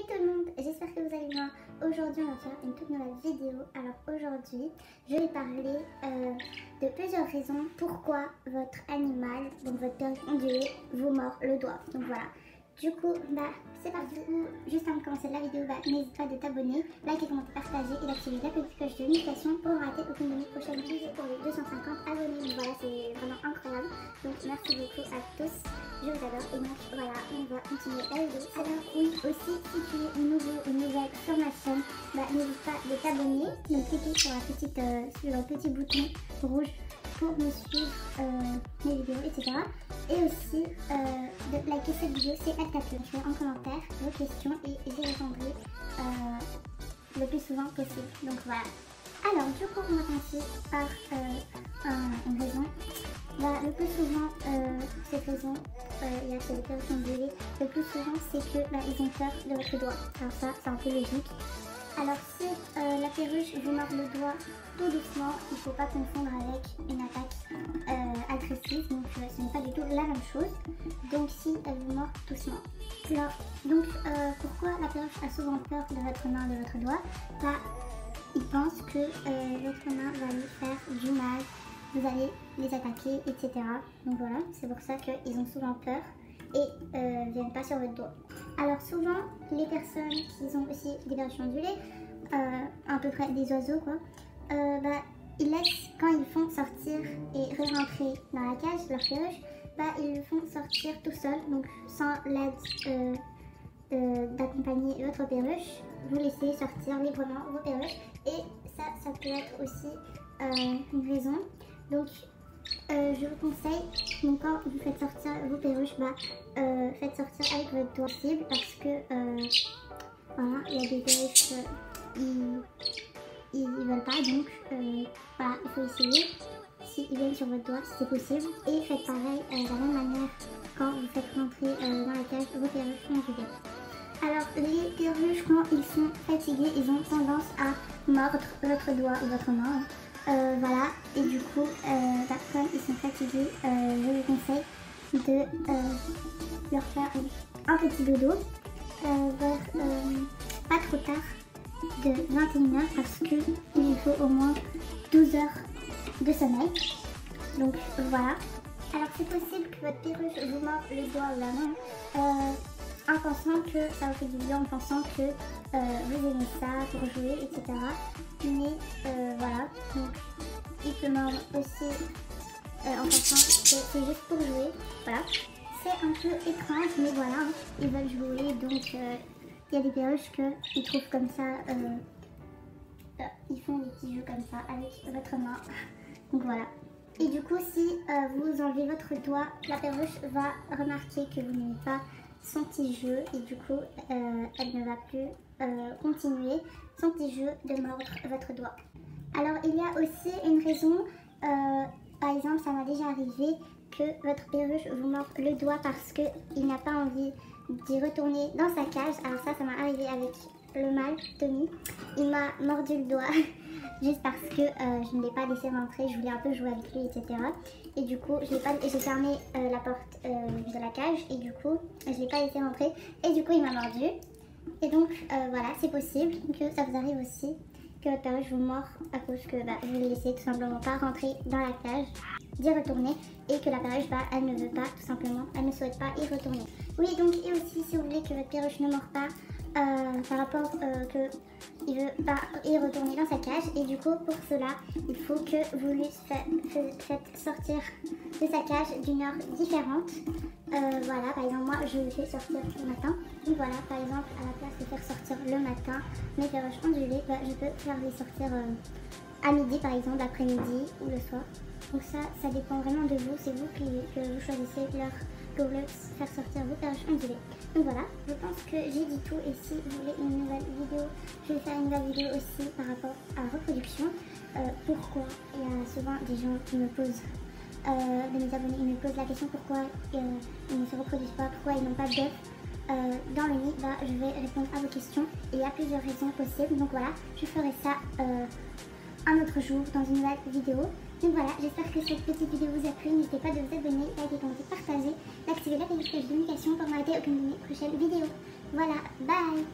tout le monde, j'espère que vous allez bien. Aujourd'hui on va faire une toute nouvelle vidéo. Alors aujourd'hui je vais parler de plusieurs raisons pourquoi votre animal, donc votre perruche ondulée, vous mord le doigt. Donc voilà, du coup c'est parti. Juste avant de commencer la vidéo, n'hésite pas de t'abonner, liker, commenter, partager et d'activer la petite cloche de notification pour ne rater aucune de mes prochaines vidéos pour les 250 abonnés. Donc voilà, c'est vraiment incroyable, donc merci beaucoup à tous, je vous adore. Et donc voilà, on va continuer la vidéo. Alors oui, aussi si tu es nouveau ou nouvelle sur ma chaîne, n'hésite pas de t'abonner, donc cliquer sur le petit bouton rouge pour me suivre mes vidéos, etc. Et aussi de liker cette vidéo, c'est à ta place. En commentaire vos questions et j'y répondrai le plus souvent possible. Donc voilà. Alors du coup on va commencer par une raison. Le plus souvent, cette raison, il y a les perruches ondulées, le plus souvent c'est que ils ont peur de votre doigt. Alors ça c'est un peu logique. Alors si la perruche vous mord le doigt tout doucement, il ne faut pas confondre avec une attaque agressive, donc ce n'est pas du tout la même chose. Donc si elle vous mord doucement. Alors donc pourquoi la perruche a souvent peur de votre main, de votre doigt? Il pense que votre main va lui faire du mal, vous allez les attaquer, etc. Donc voilà, c'est pour ça qu'ils ont souvent peur et viennent pas sur votre doigt. Alors souvent, les personnes qui ont aussi des perruches ondulées, à peu près des oiseaux quoi, ils laissent, quand ils font sortir et re-rentrer dans la cage leur perruche, ils le font sortir tout seul, donc sans l'aide d'accompagner votre perruche. Vous laissez sortir librement vos perruches et ça peut être aussi une raison. Donc je vous conseille, donc, quand vous faites sortir vos perruches, faites sortir avec votre doigt cible, parce que voilà, il y a des perruches ils veulent pas, donc voilà, il faut essayer. S'ils viennent sur votre doigt, si c'est possible, et faites pareil de la même manière quand vous faites rentrer dans la cage vos perruches ondulées. Alors les perruches, quand ils sont fatigués, ils ont tendance à mordre votre doigt ou votre main. Voilà, et du coup, quand ils sont fatigués, je vous conseille de leur faire un petit dodo pas trop tard de 21 h, parce qu'il faut au moins 12 heures de sommeil. Donc voilà. Alors c'est possible que votre perruche vous morde le doigt ou la main en pensant que ça vous fait du bien, en pensant que vous aimez ça pour jouer, etc. Mais voilà, donc il peut mordre aussi en pensant que c'est juste pour jouer. Voilà, c'est un peu étrange, mais voilà, ils veulent jouer, donc il y a des perruches qu'ils trouvent comme ça, ils font des petits jeux comme ça avec votre main. Donc voilà. Et du coup, si vous enlevez votre doigt, la perruche va remarquer que vous n'aimez pas son petit jeu et du coup elle ne va plus continuer son petit jeu de mordre votre doigt. Alors il y a aussi une raison, par exemple ça m'a déjà arrivé que votre perruche vous morde le doigt parce qu'il n'a pas envie d'y retourner dans sa cage. Alors ça m'est arrivé avec le mâle Tommy, il m'a mordu le doigt juste parce que je ne l'ai pas laissé rentrer, je voulais un peu jouer avec lui, etc. Et du coup j'ai fermé la porte de la cage et du coup je ne l'ai pas laissé rentrer et du coup il m'a mordu. Et donc voilà, c'est possible que ça vous arrive aussi, que votre perruche vous mord à cause que vous ne laissez tout simplement pas rentrer dans la cage, d'y retourner, et que la perruche elle ne veut pas, tout simplement, elle ne souhaite pas y retourner. Oui, donc et aussi si vous voulez que votre perruche ne mord pas, par rapport qu'il ne veut pas y retourner dans sa cage, et du coup pour cela il faut que vous lui faites sortir de sa cage d'une heure différente. Voilà, par exemple moi je le fais sortir le matin, donc voilà, par exemple à la place de faire sortir le matin mes perruches ondulées, je peux faire les sortir à midi par exemple, l'après-midi ou le soir. Donc ça dépend vraiment de vous, c'est vous que vous choisissez l'heure que vous voulez faire sortir vos perruches ondulées. Donc voilà, je pense que j'ai dit tout, et si vous voulez une nouvelle vidéo, je vais faire une nouvelle vidéo aussi par rapport à la reproduction. Pourquoi il y a souvent des gens qui me posent, de mes abonnés, ils me posent la question pourquoi ils ne se reproduisent pas, pourquoi ils n'ont pas d'œufs dans le nid. Je vais répondre à vos questions et il y a plusieurs raisons possibles. Donc voilà, je ferai ça un autre jour dans une nouvelle vidéo. Donc voilà, j'espère que cette petite vidéo vous a plu. N'hésitez pas de vous abonner, liker, commenter, partager, d'activer la petite cloche de notification pour ne rater aucune de mes prochaines vidéos. Voilà, bye!